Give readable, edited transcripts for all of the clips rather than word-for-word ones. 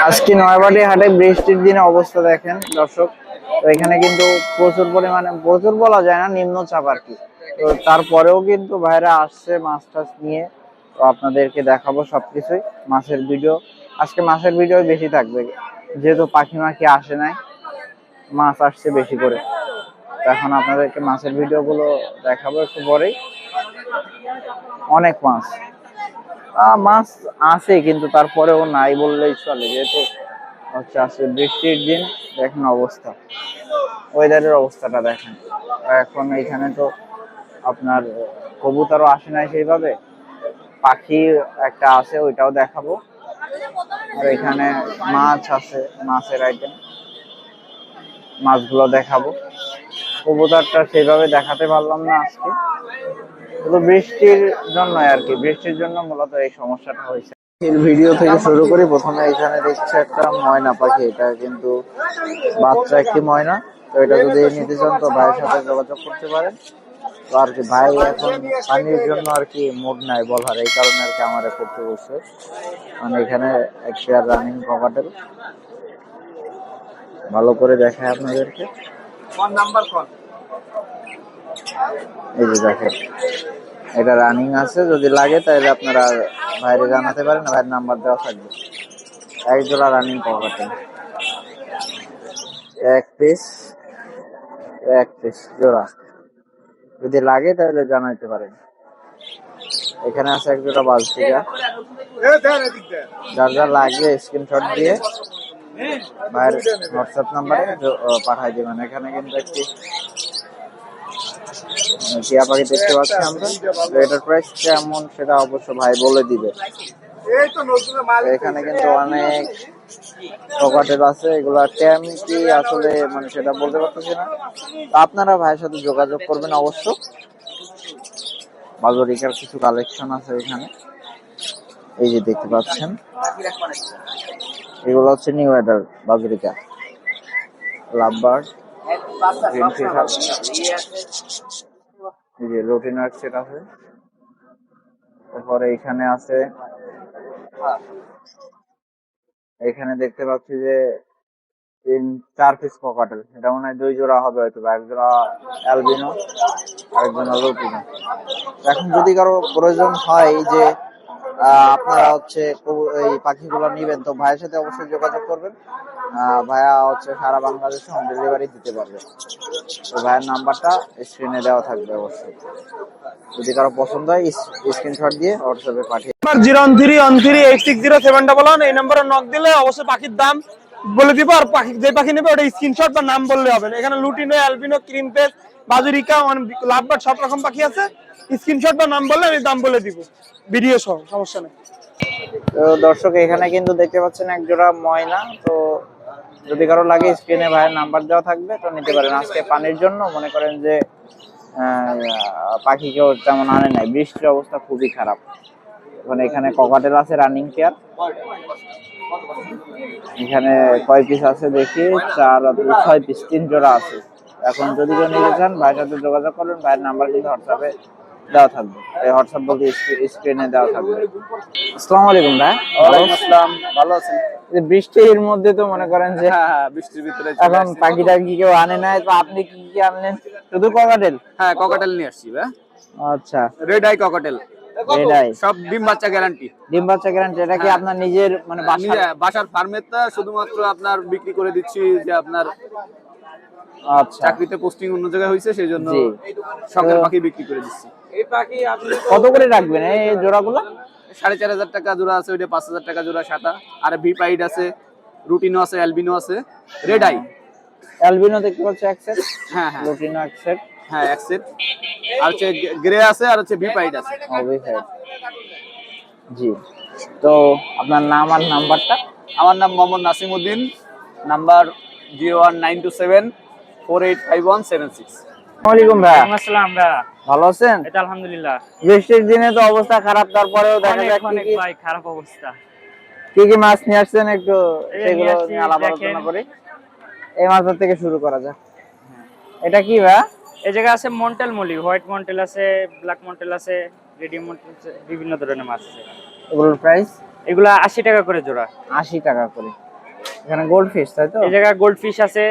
আজকে নয়াবাড়ি হাটে বৃষ্টির দিনে অবস্থা দেখেন দর্শক। তো এখানে কিন্তু প্রচুর পরিমাণে, প্রচুর বলা যায় না, নিম্নচাপ আর কি। তো তারপরেও কিন্তু ভাইরা আসছে মাছ টাছ নিয়ে। তো আপনাদেরকে দেখাবো সবকিছুই, মাছের ভিডিও। আজকে মাছের ভিডিও বেশি থাকবে, যেহেতু পাখি মাখি আসে নাই, মাছ আসছে বেশি করে। তো এখন আপনাদেরকে মাছের ভিডিও গুলো দেখাবো একটু পরেই। অনেক মাছ মাছ আছে, কিন্তু তারপরেও নাই বললেই চলে, যেহেতু হচ্ছে আজকে বৃষ্টির দিন। দেখেন অবস্থা, ওয়েদারের অবস্থাটা দেখেন। এখন এখানে তো আপনার কবুতরও আসে নাই সেইভাবে, পাখি একটা আছে, ওইটাও দেখাবো। আর এখানে মাছ আছে, মাছের আইটেম, মাছগুলো দেখাবো। কবুতরটা সেইভাবে দেখাতে পারলাম না আজকে, শুধু বৃষ্টির জন্য আর কি। বৃষ্টির জন্য মূলত এই সমস্যাটা হয়েছে। এর ভিডিও থেকে শুরু করি। প্রথমে এখানে দেখছি একটা ময়না পাখি, এটা কিন্তু বাচ্চা একটি ময়না। তো এটা যদি নিতে চান তো ভাইয়ের সাথে যোগাযোগ করতে পারেন। তো আর কি ভাই এখন পানির জন্য আর কি মুড নাই বলার, এই কারণে আর কি আমার করতে বলছে। মানে এখানে এক পেয়ার রানিং ককাটেল, ভালো করে দেখায় আপনাদেরকে। এই যে দেখেন, এটা রানিং আছে, যদি লাগে তাহলে আপনারা ভাইরে জানাতে পারেন, ভাইয়ের নাম্বার দেওয়া থাকবে। এক জোড়া রানিং ককাটেল, এক পিস জোড়া, যদি লাগে তাহলে জানাইতে পারেন। এখানে আছে এক জোড়া বাজটিকা, যার যা লাগবে স্ক্রিনশট দিয়ে ভাইয়ের হোয়াটসঅ্যাপ নাম্বারে পাঠাই দিবেন। এখানে কিন্তু একটি টিয়া পাখি দেখতে পাচ্ছি আমরা। এটার প্রাইস কেমন সেটা অবশ্য ভাই বলে দিবে। এখানে কিন্তু অনেক ককাটেল আছে, এগুলা ট্যাম কি আসলে মানে সেটা বলতে পারতেছি না। আপনারা ভাইয়ের সাথে যোগাযোগ করবেন অবশ্য। বাজরিকার কিছু কালেকশন আছে এখানে, এই যে দেখতে পাচ্ছেন, এগুলো হচ্ছে নিউ অ্যাডার বাজরিকা, লাভবার্ড, গ্রিন ফিশার, এই যে রুটিনার সেট আছে। তারপরে এখানে আছে, এখানে দেখতে পাচ্ছি যে 4 পিস ককাটেল, এটা মনে হয় 2 জোড়া হবে হয়তো, এক জোড়া অ্যালবিনো আর এক জোড়া লুটিনো। এখন যদি কারো প্রয়োজন হয় যে আপনারা হচ্ছে এই পাখিগুলো নিবেন, তো ভাইয়ের সাথে অবশ্যই যোগাযোগ করবেন। ভাইয়া হচ্ছে সারা বাংলাদেশে হোম ডেলিভারি দিতে পারবে। তো ভাইয়ের নাম্বারটা স্ক্রিনে দেওয়া থাকবে অবশ্যই, যদি কারো পছন্দ হয় স্ক্রিনশট দিয়ে হোয়াটসঅ্যাপে পাঠিয়ে। 01313860711 এই নম্বরে নক দিলে অবশ্যই পাখির দাম বলে দিব। আর পাখি যে পাখি নেবে ওটা স্ক্রিনশট বা নাম বললে হবে। এখানে লুটিনো, অ্যালবিনো, ক্রিম পেস, বাজুরিকা, লাভবার্ড সব রকম পাখি আছে। স্ক্রিনশট বা নাম বললে আমি দাম বলে দিব ভিডিও সহ, সমস্যা নেই। তো দর্শক এখানে কিন্তু দেখতে পাচ্ছেন এক জোড়া ময়না। তো যদি কারো লাগে স্ক্রিনে ভাইয়ের নাম্বার দেওয়া থাকবে, তো নিতে পারেন। আজকে পানির জন্য মনে করেন যে পাখি কেউ তেমন আনে নাই, বৃষ্টির অবস্থা খুবই খারাপ। এখানে ককাটেল আছে রানিং পেয়ার, এখানে কয় পিস আছে দেখি, 6 পিস, 3 জোড়া আছে। এখন যদি কেউ নিতে চান ভাইয়ের সাথে যোগাযোগ করবেন, ভাইয়ের নাম্বার কিন্তু হোয়াটসঅ্যাপে দেওয়া থাকবে, এই হোয়াটসঅ্যাপ বলতে স্ক্রিনে দেওয়া থাকবে। আসসালামু আলাইকুম ভাই। ওয়ালাইকুম আসসালাম, ভালো আছেন? বৃষ্টির মধ্যে তো মনে করেন যে বৃষ্টির ভিতরে এখন পাখিটা কি কেউ আনে নাই, তো আপনি কি কি আনলেন? শুধু ককাটেল? হ্যাঁ, ককাটেল নিয়ে আসছি ভাই। আচ্ছা, red eye cockatiel, red eye, সব ডিম বাচ্চা গ্যারান্টি। ডিম বাচ্চা গ্যারান্টি? এটা কি আপনার নিজের মানে বাসার ফার্মেরটা শুধুমাত্র আপনার বিক্রি করে দিচ্ছি, যে আপনার আচ্ছা, চাকরিতে পোস্টিং অন্য জায়গায় হয়েছে, সেই জন্য শখের পাখি বিক্রি করে দিচ্ছি। এই পাখি আপনি কত করে রাখবেন এই জোড়াগুলো? 4,500 টাকা জোড়া আছে, ওইটা 5,000 টাকা জোড়া সাদা। আর ভিপাইড আছে, রুটিনো আছে, অ্যালবিনো আছে, রেড আই। অ্যালবিনো দেখতে পাচ্ছি এক সেট, হ্যাঁ হ্যাঁ, লুটিনো এক সেট, হ্যাঁ এক সেট। আর হচ্ছে গ্রে আছে, আর হচ্ছে ভিপাইড আছে। জি। তো আপনার নাম আর নাম্বারটা? আমার নাম মোহাম্মদ নাসিম উদ্দিন, নাম্বার 01927485176। ওয়ালাইকুম ভাই। আসসালাম ভাই, ভালো আছেন? এটা আলহামদুলিল্লাহ। বৃষ্টির দিনে তো অবস্থা খারাপ, তারপরেও দেখা যাক অনেক ভাই খারাপ অবস্থা। কি কি মাছ নিয়ে আসছেন, একটু সেগুলো নিয়ে আলাপ আলোচনা করি। এই মাছের থেকে শুরু করা যাক। এটা কি ভাই? এই জায়গায় আছে মন্টেল মলি, হোয়াইট মন্টেল আছে, ব্ল্যাক মন্টেল আছে, রেডিয়াম মন্টেল আছে, বিভিন্ন ধরনের মাছ আছে। এগুলোর প্রাইস? এগুলা 80 টাকা করে জোড়া। 80 টাকা করে। এখানে গোল্ড ফিশ তাই তো? এই জায়গায় গোল্ড ফিশ আছে,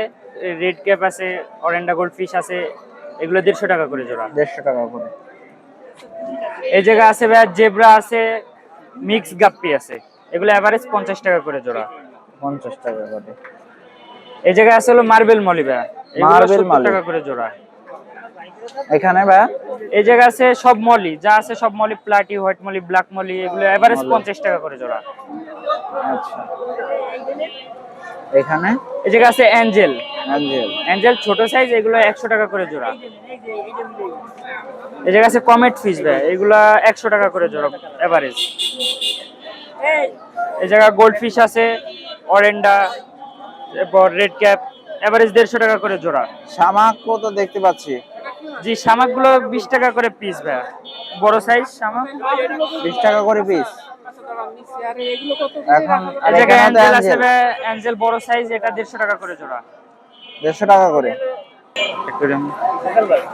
রেড ক্যাপ আছে, অরেন্ডা গোল্ড ফিশ আছে, এগুলো 150 টাকা করে জোড়া। 150 টাকা করে। এই জায়গা আছে ভাই জেব্রা আছে, মিক্স গাপ্পি আছে, এগুলো এভারেজ 50 টাকা করে জোড়া। 50 টাকা করে। এই জায়গায় আছে হলো মার্বেল মলি ভাই, এগুলো মার্বেল 70 মলি টাকা করে জোড়া। এখানে ভাই এই জায়গা আছে সব মলি, যা আছে সব Moli, প্লাটি, white molly, black molly, এগুলো এভারেজ 50 টাকা করে জোড়া। আচ্ছা, এখানে এই জায়গা আছে অ্যাঞ্জেল, অ্যাঞ্জেল অ্যাঞ্জেল ছোট সাইজ, এগুলো 100 টাকা করে জোড়া। এই জায়গা আছে কমেট ফিশ ভাই, এগুলো 100 টাকা করে জোড়া এভারেজ। এই জায়গা গোল্ড ফিশ আছে, অরেন্ডা, এরপর রেড ক্যাপ, এভারেজ 150 টাকা করে জোড়া। শামাক তো দেখতে পাচ্ছি। জি শামাকগুলো 20 টাকা করে পিস ভাই, বড় সাইজ শামাক 20 টাকা করে পিস। এখন আর এই জায়গায় এখানে তো অ্যাঞ্জেল আছে অ্যাঞ্জেল ভাই, অ্যাঞ্জেল বড় সাইজ, এটা 150 টাকা করে জোড়া। 150 টাকা করে।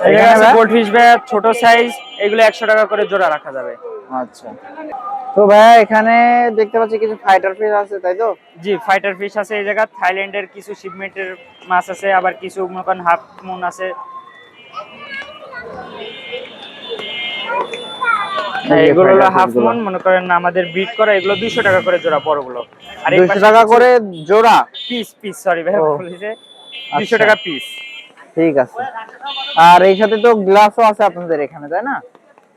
এই জায়গায় আছে গোল্ড ফিশ ভাই, ছোট সাইজ, এগুলো 100 টাকা করে জোড়া রাখা যাবে। আচ্ছা, তো ভাই এখানে দেখতে পাচ্ছি কিছু ফাইটার ফিশ আছে তাই তো? জি ফাইটার ফিশ আছে, এই জায়গা থাইল্যান্ডের কিছু শিপমেন্টের মাছ আছে, আবার কিছু মনে করেন হাফ মুন আছে। এগুলো হলো হাফ মুন, মনে করেন আমাদের ব্রিড করা, এগুলো 200 টাকা করে জোড়া বড়গুলো। আর এই 200 টাকা করে জোড়া? পিস পিস, সরি ভাই বলেছে 200 আচ্ছা। টাকা পিস। ঠিক আছে। আর এই সাথে তো গ্লাসও আছে আপনাদের এখানে তাই না?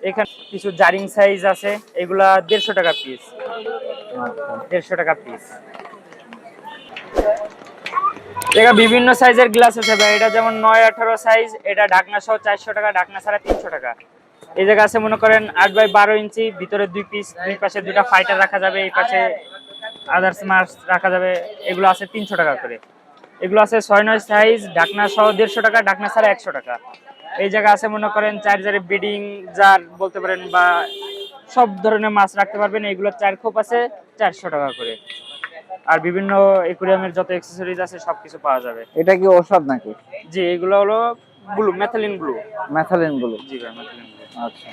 এখানে কিছু জারিং সাইজ আছে, এগুলা 150 টাকা পিস। 150 টাকা পিস। এটা বিভিন্ন সাইজের গ্লাস আছে ভাই, এটা যেমন 9-18 সাইজ, এটা ঢাকনা সহ 400 টাকা, ঢাকনা ছাড়া 300 টাকা। এই জায়গা আছে মনে করেন 8x12 ইঞ্চি, ভিতরে 2 পিস, দুই পাশে 2টা ফাইটার রাখা যাবে, এই পাশে আদার্স মাছ রাখা যাবে, এগুলো আছে 300 টাকা করে। এগুলো আছে 6-9 সাইজ, ঢাকনা সহ 150 টাকা, ঢাকনা ছাড়া 100 টাকা। এই জায়গা আছে মনে করেন 4 জারের ব্রিডিং জার বলতে পারেন, বা সব ধরনের মাছ রাখতে পারবেন, এগুলো 4 খোপ আছে 400 টাকা করে। আর বিভিন্ন অ্যাকুয়ারিয়ামের যত অ্যাকসেসরিজ আছে সবকিছু পাওয়া যাবে। এটা কি ঔষধ নাকি? জি এগুলো হলো ব্লু, মেথালিন ব্লু। ম্যাথালিন ব্লু। জি ভাই মেথালিন ব্লু। আচ্ছা,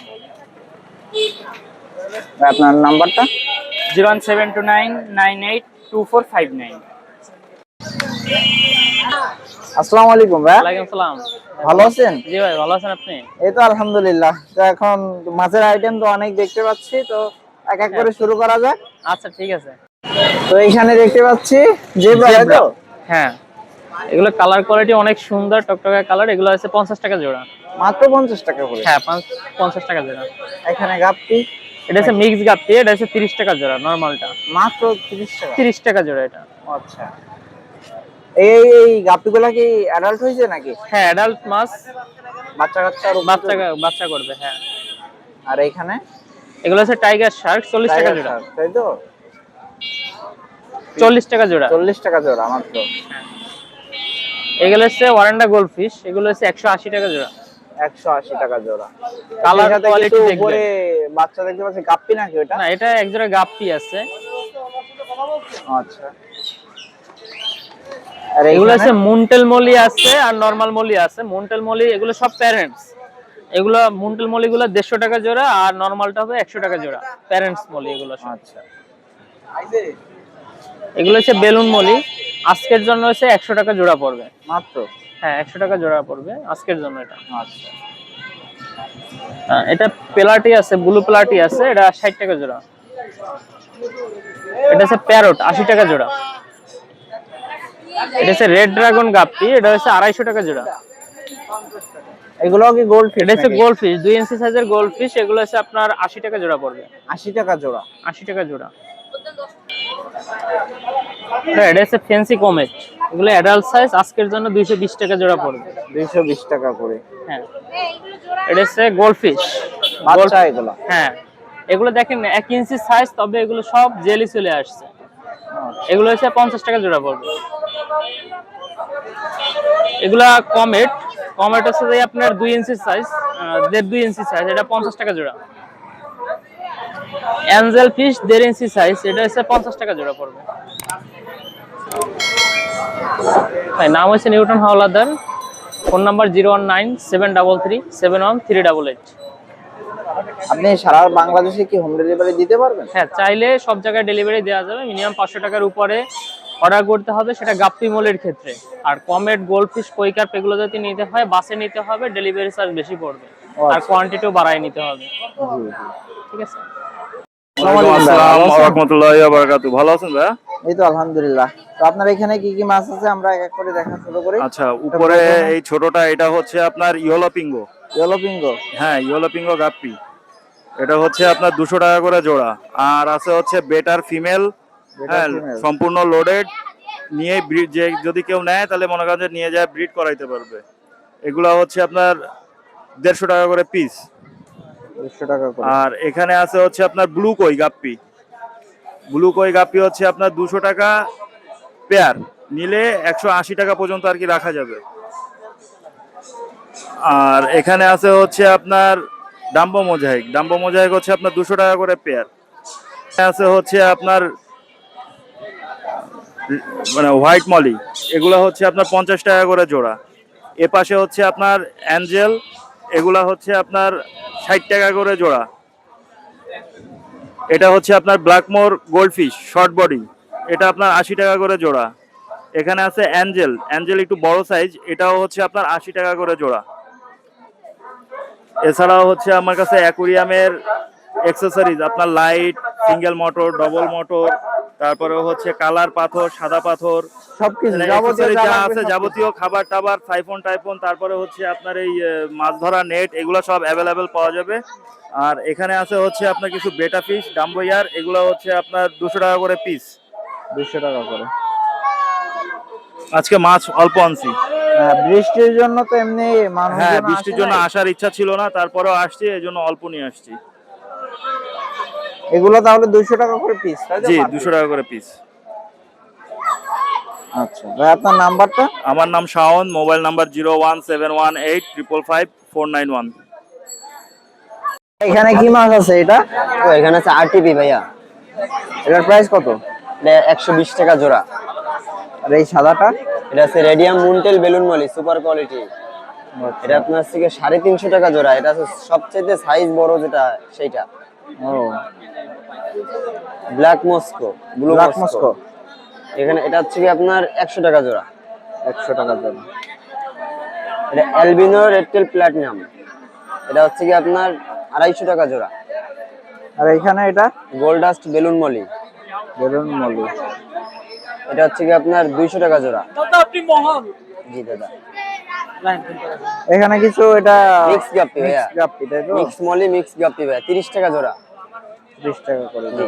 আপনার নাম্বারটা? 01729982459। আসসালামু আলাইকুম ভাই। ওয়ালাইকুম সালাম। ভালো আছেন? জি ভাই ভালো আছেন আপনি? এই তো আলহামদুলিল্লাহ। তো এখন মাছের আইটেম তো অনেক দেখতে পাচ্ছি, তো এক এক করে শুরু করা যাক। আচ্ছা ঠিক আছে। তো এইখানে দেখতে পাচ্ছি জেব্রা তাই তো? হ্যাঁ এগুলো কালার কোয়ালিটি অনেক সুন্দর, টকটকে কালার, এগুলো আছে 50 টাকা জোড়া। মাত্র 50 টাকা করে? হ্যাঁ 50 টাকা জোড়া। এখানে গাপ্পি এটা হচ্ছে মিক্স গাপ্পি, এটা হচ্ছে 30 টাকা জোড়া নরমালটা। মাত্র 30 টাকা? 30 টাকা জোড়া এটা। আচ্ছা, এই এই গাপ্পিগুলা কি অ্যাডাল্ট হয়েছে নাকি? হ্যাঁ অ্যাডাল্ট মাছ, বাচ্চা কাচ্চা বাচ্চা করবে। হ্যাঁ আর এইখানে এগুলো হচ্ছে টাইগার শার্ক, 40 টাকা জোড়া। তাই তো? 40 টাকা জোড়া। 40 টাকা জোড়া মাত্র। এগুলো হচ্ছে ওয়ারেন্ডা গোল্ড ফিশ, এগুলো হচ্ছে 180 টাকা জোড়া। 180 টাকা জোড়া। কালার এটাতে কোয়ালিটি কিছু দেখবেন। উপরে বাচ্চা দেখতে পাচ্ছি, গাপ্পি নাকি ওটা? না এটা এক জোড়া গাপ্পি আছে। আচ্ছা, আর এগুলো এইখানে আছে মুন্টেল মলি আছে আর নরমাল মলি আছে। মুন্টেল মলি এগুলো সব প্যারেন্টস, এগুলো মুন্টেল মলি গুলো 150 টাকা জোড়া, আর নরমালটা হবে 100 টাকা জোড়া। প্যারেন্টস মলি এগুলো সব। আচ্ছা, এগুলো হচ্ছে বেলুন মলি, আজকের জন্য হচ্ছে 100 টাকা জোড়া পড়বে মাত্র? হ্যাঁ 100 টাকা জোড়া পড়বে আজকের জন্য এটা। আচ্ছা, এটা পেলাটি আছে, ব্লু পেলাটি আছে, এটা 60 টাকা জোড়া। এটা হচ্ছে প্যারট, 80 টাকা জোড়া। এটা হচ্ছে রেড ড্রাগন গাপ্পি, এটা হচ্ছে 250 টাকা জোড়া। এগুলো কি গোল্ড ফিশ? এটা হচ্ছে গোল্ড ফিশ, 2 ইঞ্চি সাইজের গোল্ড ফিশ, এগুলো হচ্ছে আপনার 80 টাকা জোড়া পড়বে। 80 টাকা জোড়া? 80 টাকা জোড়া। এটা হচ্ছে ফ্যান্সি কমেট, এগুলো অ্যাডাল্ট সাইজ, আজকের জন্য 220 টাকা জোড়া পড়বে। 220 টাকা করে? হ্যাঁ এটা হচ্ছে গোল্ড ফিশ বাচ্চা এগুলো? হ্যাঁ এগুলো দেখেন 1 ইঞ্চি সাইজ, তবে এগুলো সব জেলি চলে আসছে। এগুলো হচ্ছে 50 টাকা জোড়া পড়বে। এগুলা কমেট, কমেট হচ্ছে যে আপনার 2 ইঞ্চি সাইজ, 1.5-2 ইঞ্চি সাইজ, এটা 50 টাকা জোড়া। অ্যাঞ্জেল ফিশ 1.5 ইঞ্চি সাইজ, এটা হচ্ছে 50 টাকা জোড়া পড়বে। ভাই নাম হচ্ছে নিউটন হাওলাদার, ফোন নাম্বার 01973337138। আপনি সারা বাংলাদেশে কি হোম ডেলিভারি দিতে পারবেন? হ্যাঁ চাইলে সব জায়গায় ডেলিভারি দেওয়া যাবে, মিনিমাম 500 টাকার উপরে অর্ডার করতে হবে, সেটা গাপ্পি মোলের ক্ষেত্রে। আর কমেট, গোল্ডফিশ, কই কার্প এগুলো যদি নিতে হয় বাসে নিতে হবে, ডেলিভারি চার্জ বেশি পড়বে, আর কোয়ান্টিটিও বাড়ায় নিতে হবে। ঠিক আছে। আসসালামু আলাইকুম ভাই, আসসালাম ভালো ওয়া আছেন? রাহমাতুল্লাহি ওয়া বারাকাতুহু। ভালো আছেন ভাই? এই তো আলহামদুলিল্লাহ। তো আপনার এখানে কি কি মাছ আছে আমরা এক এক করে দেখা শুরু করি। আচ্ছা, উপরে এই ছোটটা এটা হচ্ছে আপনার ইয়েলো পিঙ্গো। ইয়েলো পিঙ্গো। হ্যাঁ, ইয়েলো পিঙ্গো গাপ্পি। এটা হচ্ছে আপনার 200 টাকা করে জোড়া। আর আছে হচ্ছে বেটার ফিমেল। হ্যাঁ, female। সম্পূর্ণ লোডেড। নিয়ে ব্রিড, যে যদি কেউ নেয় তাহলে মনে করেন যে নিয়ে যায় ব্রিড করাইতে পারবে। এগুলা হচ্ছে আপনার 150 টাকা করে পিস। 200 টাকা করে। আর এখানে আছে হচ্ছে আপনার ব্লু কই গাপ্পি। ব্লু কই গাপ্পি হচ্ছে আপনার 200 টাকা পেয়ার, নিলে 180 টাকা পর্যন্ত আর কি রাখা যাবে। আর এখানে আছে হচ্ছে আপনার ডাম্বো মোজাইক। ডাম্বো মোজাইক হচ্ছে আপনার 200 টাকা করে পেয়ার। আছে হচ্ছে আপনার মানে হোয়াইট মলি, এগুলা হচ্ছে আপনার 50 টাকা করে জোড়া। এ পাশে হচ্ছে আপনার অ্যাঞ্জেল, এগুলা হচ্ছে আপনার 60 টাকা করে জোড়া। এটা হচ্ছে আপনার ব্ল্যাকমোর গোল্ডফিশ শর্ট বডি, এটা আপনার 80 টাকা করে জোড়া। এখানে আছে অ্যাঞ্জেল, অ্যাঞ্জেল একটু বড় সাইজ, এটাও হচ্ছে আপনার 80 টাকা করে জোড়া। এছাড়াও হচ্ছে আমার কাছে অ্যাকুরিয়ামের অ্যাক্সেসরিজ, আপনার light, single motor, double motor, তারপরে হচ্ছে কালার পাথর, সাদা পাথর, সবকিছু মানে যাবতীয় accessories যা যা লাগবে আছে, সবকিছু। যাবতীয় খাবার টাবার, সাইফোন টাইফোন, তারপরে হচ্ছে আপনার এই মাছ ধরা নেট, এগুলো সব অ্যাভেলেবেল পাওয়া যাবে। আর এখানে আছে হচ্ছে আপনার কিছু বেটা ফিশ, ডাম্বোয়ার, এগুলো হচ্ছে আপনার 200 টাকা করে পিস। 200 টাকা করে। আজকে মাছ অল্প আনছি। হ্যাঁ, বৃষ্টির জন্য তো এমনি মানুষ হ্যাঁ, বৃষ্টির জন্য আসার ইচ্ছা ছিল না, তারপরেও আসছি, এই জন্য অল্প নিয়ে আসছি। এগুলো তাহলে 200 টাকা করে পিস, তাই তো? জি, per 200 piece? টাকা করে পিস। আচ্ছা ভাই, আপনার নাম্বারটা? আমার নাম শাওন, মোবাইল নাম্বার 01718554491। এখানে কি মাছ আছে এটা? তো এখানে আছে আরটিপি ভাইয়া, এটার প্রাইস কত? এটা 120 টাকা জোড়া। আর এই সাদাটা? এটা আছে radium মুনটেল balloon Moli, super quality. এটা আপনার থেকে 350 টাকা জোড়া। এটা আছে সবচেয়ে সাইজ বড় যেটা সেইটা। ও, black masked, blue black masked. Masked. এখানে এটা হচ্ছে কি আপনার 100 টাকা জোড়া। 100 টাকা জন্য। এটা অ্যালবিনো রেডটেল প্ল্যাটিনাম, এটা হচ্ছে কি আপনার 250 টাকা জোড়া। আর এখানে এটা? Gold dust balloon Moli, balloon Moli. এটা হচ্ছে কি আপনার 200 টাকা জোড়া। জি দাদা। এখানে কিছু এটা মিক্স গাপ্পি ভাইয়া, mixed গাপ্পি, তাই তো? মিক্স মলি, মিক্স গাপ্পি ভাইয়া, 30 টাকা জোড়া। 30 টাকা করে। জি।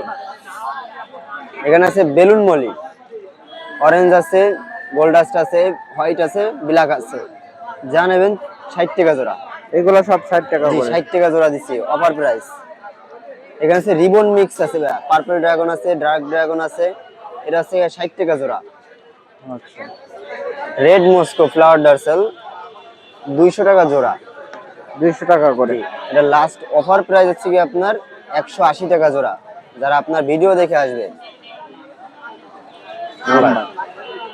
এখানে আছে বেলুন মলি, অরেঞ্জ আছে, গোল্ডাস্ট আছে, হোয়াইট আছে, ব্ল্যাক আছে। যা নেবেন 60 টাকা জোড়া। এগুলো সব 60 টাকা জি, করে। 60 টাকা জোড়া দিচ্ছি, অফার প্রাইস। এখানে আছে রিবন মিক্স আছে ভাইয়া, পার্পল ড্রাগন আছে, ডার্ক ড্রাগন আছে, এটা আছে 60 টাকা জোড়া। আচ্ছা। রেড মস্কো ফ্লাওয়ার ডার্সেল 200 টাকা জোড়া। 200 টাকা করে। জি, এটা লাস্ট অফার প্রাইস হচ্ছে কি আপনার 180 টাকা জোড়া, যারা আপনার ভিডিও দেখে আসবে।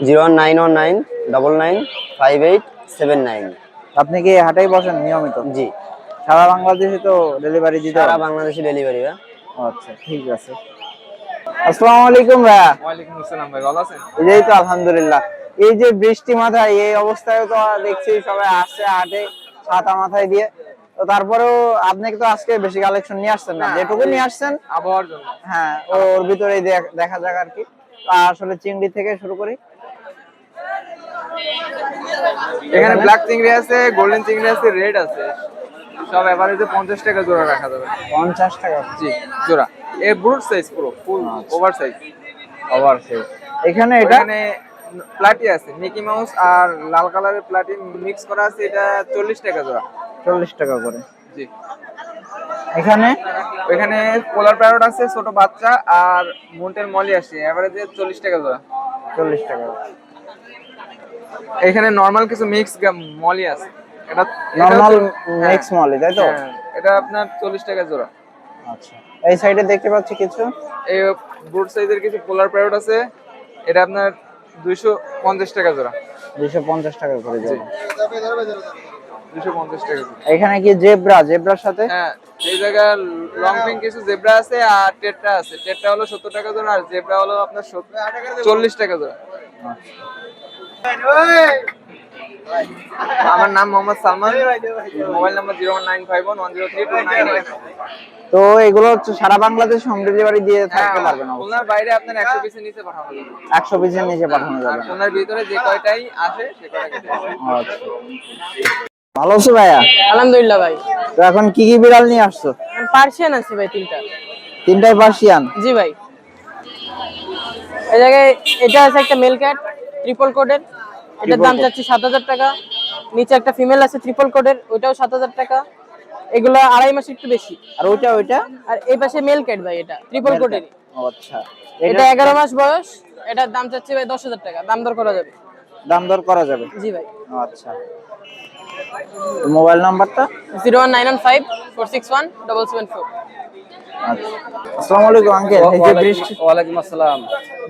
09199995879। আপনি কি হাটেই বসেন নিয়মিত? জি, সারা বাংলাদেশে তো ডেলিভারি দিতে সারা হবে? বাংলাদেশে ডেলিভারি। আচ্ছা, ঠিক আছে। আসসালামু আলাইকুম ভাইয়া। ওয়ালাইকুম আসসালাম ভাই, ভালো আছেন? এই তো আলহামদুলিল্লাহ। এই যে বৃষ্টি মাথায়, এই অবস্থায় তো দেখছি সবাই আসছে হাটে ছাতা মাথায় দিয়ে। তো তারপরেও আপনি তো আজকে বেশি কালেকশন নিয়ে আসছেন না, যেটুকু নিয়ে আসছেন আবহাওয়ার জন্য। হ্যাঁ ওর ভিতরেই দেখা যাক আর কি। তো আসলে চিংড়ি থেকে শুরু করি। এখানে ব্ল্যাক চিংড়ি আছে, গোল্ডেন চিংড়ি আছে, রেড আছে। সব এভারেজে 50 টাকা জোড়া রাখা যাবে। 50 টাকা জি, জোড়া। এ ব্রুট সাইজ, পুরো ফুল ওভার সাইজ। Over size. এখানে এটা এখানে প্লাটি আছে, মিকি মাউস আর লাল কালারের প্লাটি মিক্স করা আছে, এটা 40 টাকা জোড়া। 40 টাকা করে। জি। এখানে ওইখানে পোলার প্যারট আছে, ছোট বাচ্চা, আর মুন্টেল মলি আছে, এভারেজে 40 টাকা জোড়া। 40 টাকা। এখানে নরমাল কিছু মিক্স মলি আছে। এটা নরমাল মিক্স মলি, তাই তো? হ্যাঁ, এটা আপনার 40 টাকা জোড়া। আচ্ছা, এই সাইডে দেখতে পাচ্ছি কিছু এই ব্রুট সাইজের কিছু পোলার প্যারট আছে, এটা আপনার 250 টাকা জোড়া। 250 টাকা করে জোড়া। 250 টাকা জোড়া। এখানে কি জেব্রা, জেব্রার সাথে? হ্যাঁ, এই জায়গায় লং পিং কিছু জেব্রা আছে আর টেট্রা আছে। টেট্রা হলো 70 টাকা জোড়া আর জেব্রা হলো আপনার 40 টাকা জোড়া। আমার নাম মোহাম্মদ সালমান, মোবাইল নাম্বার 01951103299। তো এগুলো হচ্ছে সারা বাংলাদেশ হোম ডেলিভারি দিয়ে থাকতে পারবেন? খুলনার বাইরে আপনার 100 পিসের নিচে পাঠানো যাবে। 100 পিসের নিচে পাঠানো আর যাবে না? খুলনার ভিতরে যে কয়টাই আসে সে কয়টা কেটে দেবে। আচ্ছা, ভালো আছো ভাইয়া? আলহামদুলিল্লাহ ভাই। তো এখন কি কি বিড়াল নিয়ে আসছো? পার্সিয়ান আছে ভাই তিনটা। তিনটাই পার্সিয়ান? জি ভাই। এই জায়গায় এটা আছে একটা মেল ক্যাট ট্রিপল কোডের, এটার দাম চাচ্ছি 7000 টাকা। নিচে একটা ফিমেল আছে ট্রিপল কোডের, ওইটাও 7000 টাকা। এগুলো 2.5 মাস একটু বেশি। আর ওইটা? আর এই পাশে মেল ক্যাট ভাই, এটা ট্রিপল কোডের। আচ্ছা, এটা 11 মাস বয়স, এটার দাম চাচ্ছি ভাই 10000 টাকা। দাম দর করা যাবে? দাম দর করা যাবে? জি ভাই। আচ্ছা, মোবাইল নাম্বারটা? 01994617774। আচ্ছা, আসসালামু আলাইকুম আঙ্কেল। এই যে বৃষ্টি, ওয়ালাইকুম আসসালাম।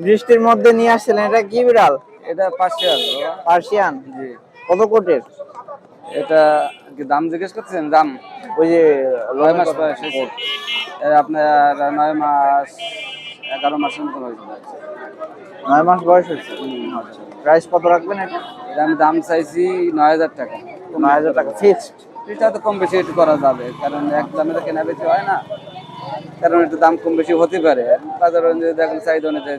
বৃষ্টির মধ্যে নিয়ে আসছিলেন, এটা কি বিড়াল? এটা পার্সিয়ান। পার্সিয়ান? জি। কত কোটের? এটা কি দাম জিজ্ঞেস করছেন? দাম ওই যে 9 মাস বয়স হয়েছে। আপনার 9 মাস 11 মাসের মতো হয়েছে। 9 মাস বয়স হয়েছে। আচ্ছা, প্রাইস কত রাখবেন এটা? এটা আমি দাম চাইছি 9000 টাকা। 9000 টাকা ফিক্সড? এটা তো কম বেশি একটু করা যাবে, কারণ এক দামে তো কেনা বেশি হয় না, কারণ একটু দাম কম বেশি হতে পারে। বাজারে যদি দেখেন চাহিদা অনুযায়ী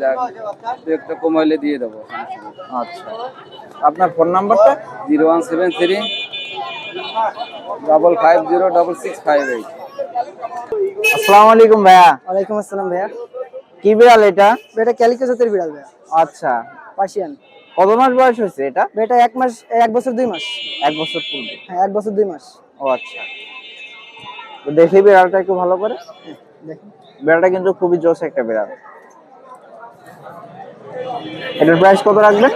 একটু কম হইলে দিয়ে দেবো। আচ্ছা, আপনার ফোন নাম্বারটা? 0173 5506658। আসসালামু আলাইকুম ভাইয়া। ওয়ালাইকুম আসসালাম ভাইয়া। কি বিড়াল এটা? এটা ক্যালিকো জাতের বিড়াল ভাইয়া, আচ্ছা, পার্সিয়ান। কত মাস বয়স হয়েছে এটা? এটা 1 মাস 1 বছর 2 মাস। 1 বছর পূর্বে? হ্যাঁ, 1 বছর 2 মাস। ও আচ্ছা, তো দেখি বিড়ালটা একটু ভালো করে দেখেন বিড়ালটা কিন্তু খুবই জোস একটা বিড়াল। এটার প্রাইস কত রাখবেন?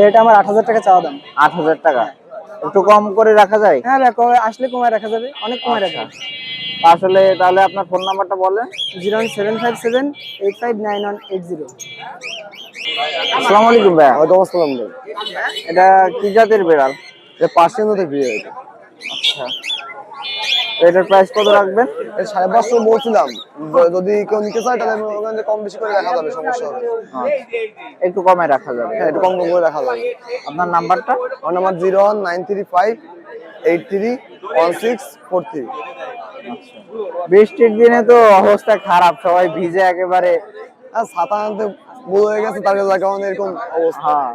এটা আমার 8000 টাকা চাওয়া দাম। 8000 টাকা? একটু কম করে রাখা যায়? হ্যাঁ ভাই, আসলে কমায় রাখা যাবে, অনেক কমায় রাখা যাবে। আসলে তাহলে আপনার ফোন নাম্বারটা বলেন। 01757859180। আসসালামু আলাইকুম ভাইয়া। ওয়ালাইকুম আসসালাম ভাই। এটা কি জাতের বিড়াল? এটা পার্সিয়ান জাতের বিড়াল এটা। আচ্ছা, তো এটার প্রাইস কত রাখবেন? এটা 550 বলছিলাম, যদি কেউ নিতে চায় তাহলে ওখানে কম বেশি করে রাখা যাবে, সমস্যা হবে না। আচ্ছা, একটু কমে রাখা যাবে? হ্যাঁ, একটু কম কম করে রাখা যাবে। আপনার নাম্বারটা? আমার নাম্বার 01935831643। আচ্ছা, বৃষ্টির দিনে তো অবস্থা খারাপ, সবাই ভিজে একেবারে। আর ছাতা আনতে ভুল হয়ে গেছে, তার কাছে এরকম অবস্থা। হ্যাঁ,